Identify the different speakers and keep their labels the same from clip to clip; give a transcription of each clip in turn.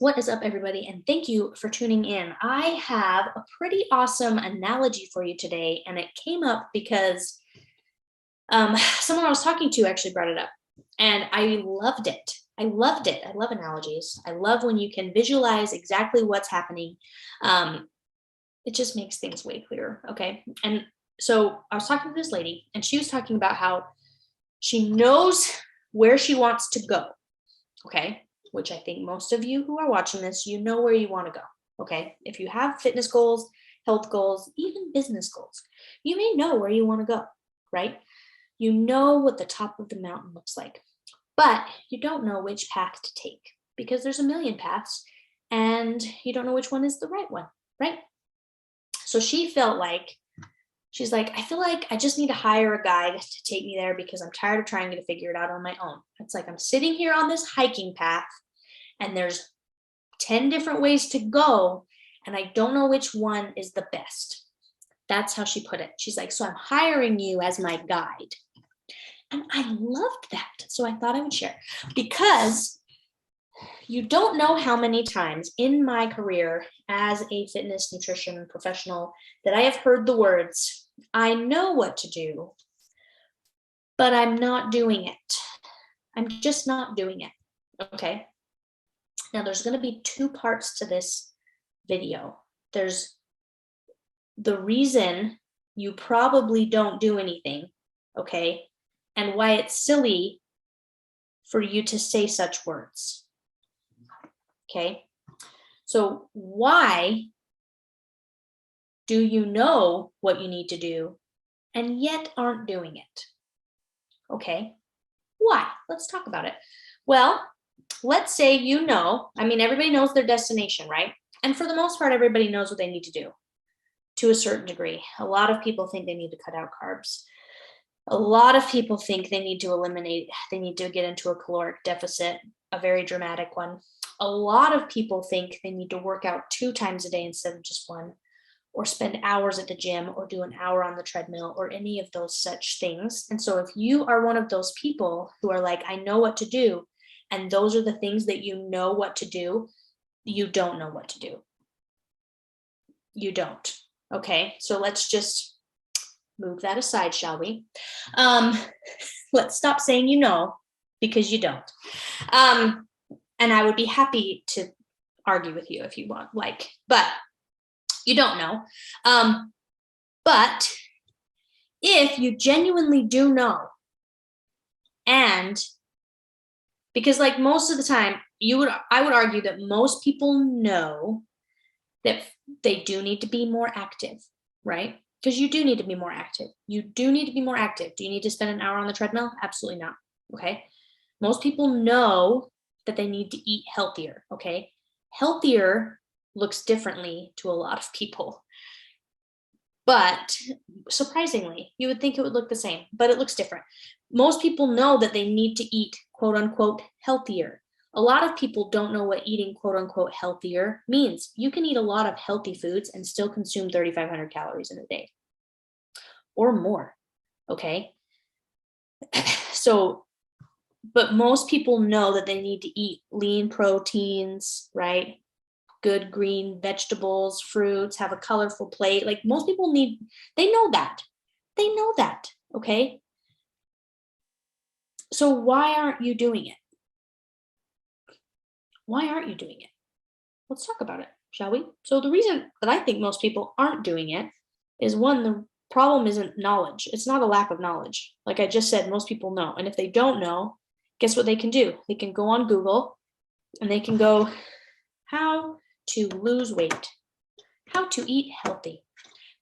Speaker 1: What is up, everybody? And thank you for tuning in. I have a pretty awesome analogy for you today, and it came up because someone I was talking to actually brought it up, and I loved it. I loved it. I love analogies. I love when you can visualize exactly what's happening. It just makes things way clearer. Okay. And so I was talking to this lady, and she was talking about how she knows where she wants to go. Okay. Which I think most of you who are watching this, you know where you want to go. Okay. If you have fitness goals, health goals, even business goals, you may know where you want to go, right? You know what the top of the mountain looks like, but you don't know which path to take because there's a million paths and you don't know which one is the right one, right? So she felt like, she's like, I feel like I just need to hire a guide to take me there because I'm tired of trying to figure it out on my own. It's like I'm sitting here on this hiking path and there's 10 different ways to go and I don't know which one is the best. That's how she put it. She's like, so I'm hiring you as my guide. And I loved that. So I thought I would share because you don't know how many times in my career as a fitness nutrition professional that I have heard the words, I know what to do, but I'm not doing it. I'm just not doing it. Okay. Now there's going to be two parts to this video. There's the reason you probably don't do anything. Okay. And why it's silly for you to say such words. Okay. So why do you know what you need to do and yet aren't doing it? Okay. Why? Let's talk about it. Well, let's say you know, I mean, everybody knows their destination, right? And for the most part, everybody knows what they need to do to a certain degree. A lot of people think they need to cut out carbs. A lot of people think they need to get into a caloric deficit, a very dramatic one. A lot of people think they need to work out 2 times a day instead of just 1, or spend hours at the gym or do an hour on the treadmill or any of those such things. And so if you are one of those people who are like, I know what to do, and those are the things that you know what to do, you don't know what to do. You don't. Okay, so let's just move that aside, shall we? Let's stop saying you know, because you don't. And I would be happy to argue with you if you want, but you don't know. But if you genuinely do know, and because like most of the time, I would argue that most people know that they do need to be more active, right? Because you do need to be more active. You do need to be more active. Do you need to spend an hour on the treadmill? Absolutely not. Okay. Most people know that they need to eat healthier. Okay. Healthier looks differently to a lot of people. But surprisingly, you would think it would look the same, but it looks different. Most people know that they need to eat, quote unquote, healthier. A lot of people don't know what eating, quote unquote, healthier means. You can eat a lot of healthy foods and still consume 3,500 calories in a day or more. Okay. So, but most people know that they need to eat lean proteins, right? Good green vegetables, fruits, have a colorful plate. Like most people they know that. They know that. Okay. So why aren't you doing it? Why aren't you doing it? Let's talk about it, shall we? So the reason that I think most people aren't doing it is one, the problem isn't knowledge. It's not a lack of knowledge. Like I just said, most people know. And if they don't know, guess what they can do? They can go on Google and they can go, how to lose weight, how to eat healthy,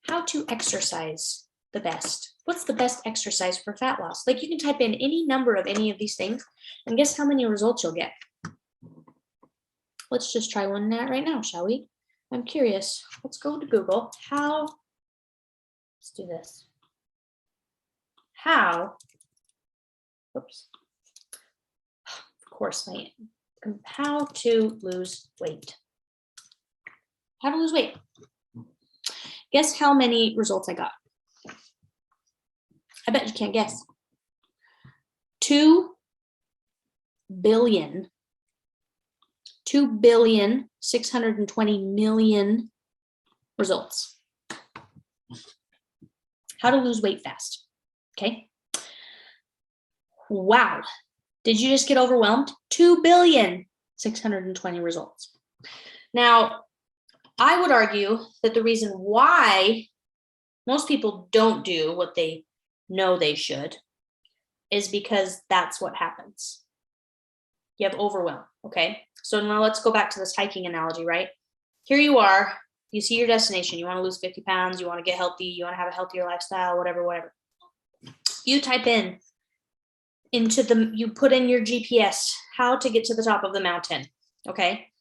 Speaker 1: how to exercise the best. What's the best exercise for fat loss? Like you can type in any number of any of these things and guess how many results you'll get. Let's just try one right now, shall we? I'm curious. Let's go to Google. Let's do this. Of course, how to lose weight. How to lose weight. Guess how many results I got? I bet you can't guess. 2 billion 2,620,000,000 results. How to lose weight fast. Okay. Wow. Did you just get overwhelmed? 2,620,000,000 results. Now, I would argue that the reason why most people don't do what they know they should is because that's what happens. You have overwhelm. Okay. So now let's go back to this hiking analogy, right? Here you are. You see your destination. You want to lose 50 pounds. You want to get healthy. You want to have a healthier lifestyle, whatever. You type you put in your GPS, how to get to the top of the mountain. Okay.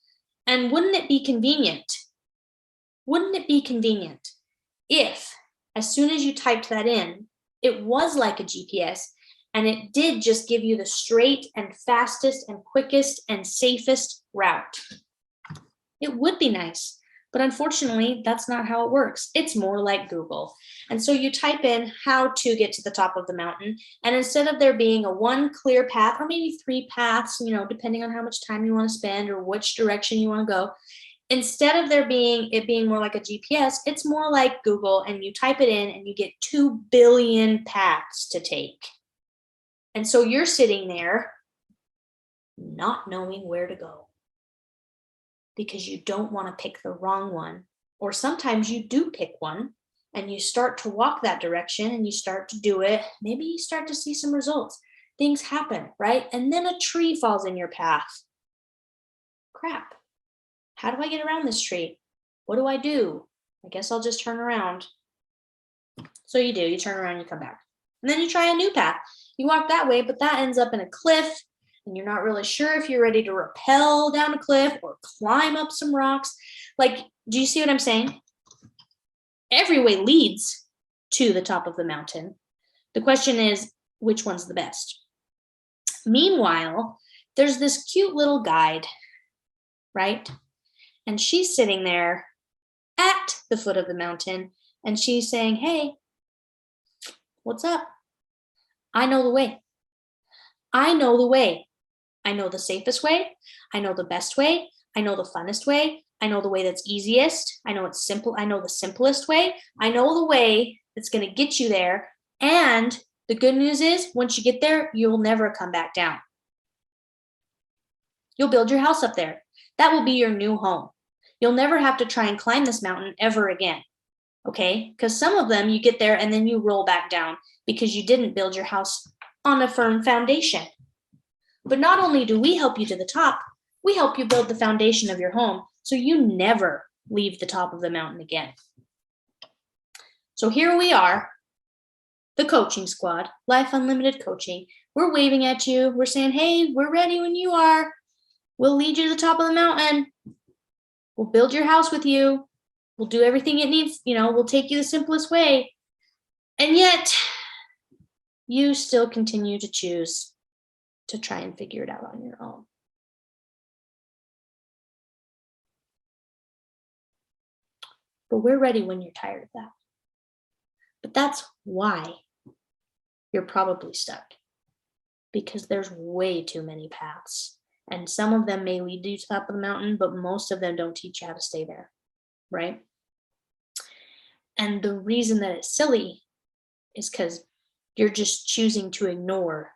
Speaker 1: And wouldn't it be convenient? Wouldn't it be convenient if, as soon as you typed that in, it was like a GPS and it did just give you the straight and fastest and quickest and safest route? It would be nice. But unfortunately, that's not how it works. It's more like Google. And so you type in how to get to the top of the mountain. And instead of there being a one clear path, or maybe 3 paths, depending on how much time you want to spend or which direction you want to go, instead of it being more like a GPS, it's more like Google, and you type it in and you get 2 billion paths to take. And so you're sitting there not knowing where to go, because you don't want to pick the wrong one. Or sometimes you do pick one and you start to walk that direction and you start to do it. Maybe you start to see some results. Things happen, right? And then a tree falls in your path. Crap. How do I get around this tree? What do I do? I guess I'll just turn around. So you do. You turn around, you come back. And then you try a new path. You walk that way, but that ends up in a cliff. And you're not really sure if you're ready to rappel down a cliff or climb up some rocks. Like, do you see what I'm saying? Every way leads to the top of the mountain. The question is, which one's the best? Meanwhile, there's this cute little guide, right? And she's sitting there at the foot of the mountain, and she's saying, hey, what's up? I know the way. I know the way. I know the safest way. I know the best way. I know the funnest way. I know the way that's easiest. I know it's simple. I know the simplest way. I know the way that's going to get you there. And the good news is, once you get there, you'll never come back down. You'll build your house up there. That will be your new home. You'll never have to try and climb this mountain ever again. Okay? Because some of them, you get there and then you roll back down because you didn't build your house on a firm foundation. But not only do we help you to the top, we help you build the foundation of your home so you never leave the top of the mountain again. So here we are, the coaching squad, Life Unlimited Coaching. We're waving at you. We're saying, hey, we're ready when you are. We'll lead you to the top of the mountain. We'll build your house with you. We'll do everything it needs. We'll take you the simplest way. And yet, you still continue to choose to try and figure it out on your own. But we're ready when you're tired of that. But that's why you're probably stuck, because there's way too many paths. And some of them may lead you to the top of the mountain, but most of them don't teach you how to stay there, right? And the reason that it's silly is because you're just choosing to ignore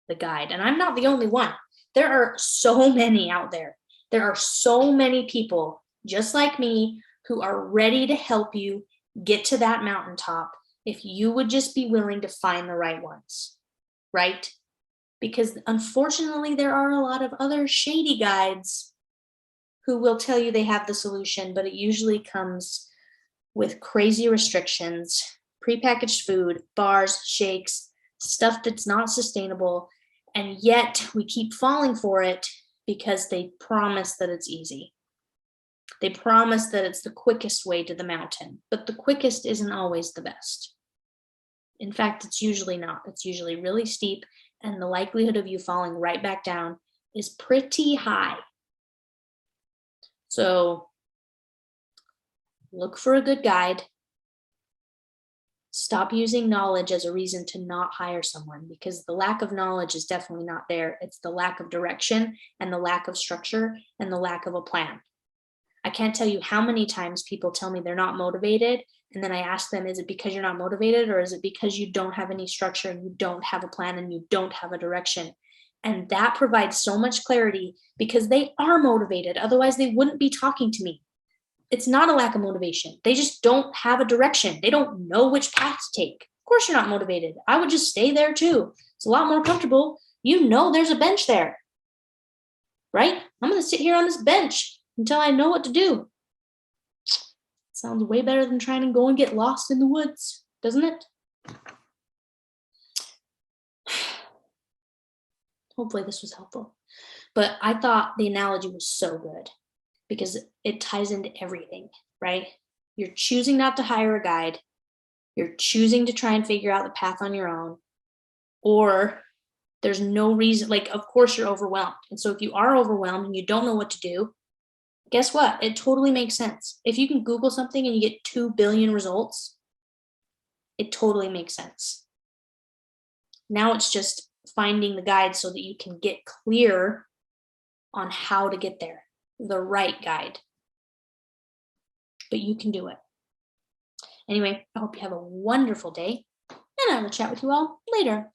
Speaker 1: the guide. And I'm not the only one. There are so many out there. There are so many people just like me who are ready to help you get to that mountaintop if you would just be willing to find the right ones, right? Because unfortunately, there are a lot of other shady guides who will tell you they have the solution, but it usually comes with crazy restrictions, prepackaged food, bars, shakes, stuff that's not sustainable. And yet we keep falling for it because they promise that it's easy. They promise that it's the quickest way to the mountain, but the quickest isn't always the best. In fact, it's usually not. It's usually really steep, and the likelihood of you falling right back down is pretty high. So look for a good guide. Stop using knowledge as a reason to not hire someone, because the lack of knowledge is definitely not there. It's the lack of direction and the lack of structure and the lack of a plan. I can't tell you how many times people tell me they're not motivated. And then I ask them, is it because you're not motivated, or is it because you don't have any structure and you don't have a plan and you don't have a direction? And that provides so much clarity, because they are motivated. Otherwise, they wouldn't be talking to me. It's not a lack of motivation. They just don't have a direction. They don't know which path to take. Of course, you're not motivated. I would just stay there too. It's a lot more comfortable. You know, there's a bench there, right? I'm going to sit here on this bench until I know what to do. Sounds way better than trying to go and get lost in the woods, doesn't it? Hopefully this was helpful. But I thought the analogy was so good because it ties into everything, right? You're choosing not to hire a guide. You're choosing to try and figure out the path on your own. Or there's no reason, like, of course you're overwhelmed. And so if you are overwhelmed and you don't know what to do, guess what? It totally makes sense. If you can Google something and you get 2 billion results, it totally makes sense. Now it's just finding the guide so that you can get clear on how to get there, the right guide. But you can do it. Anyway, I hope you have a wonderful day, and I will chat with you all later.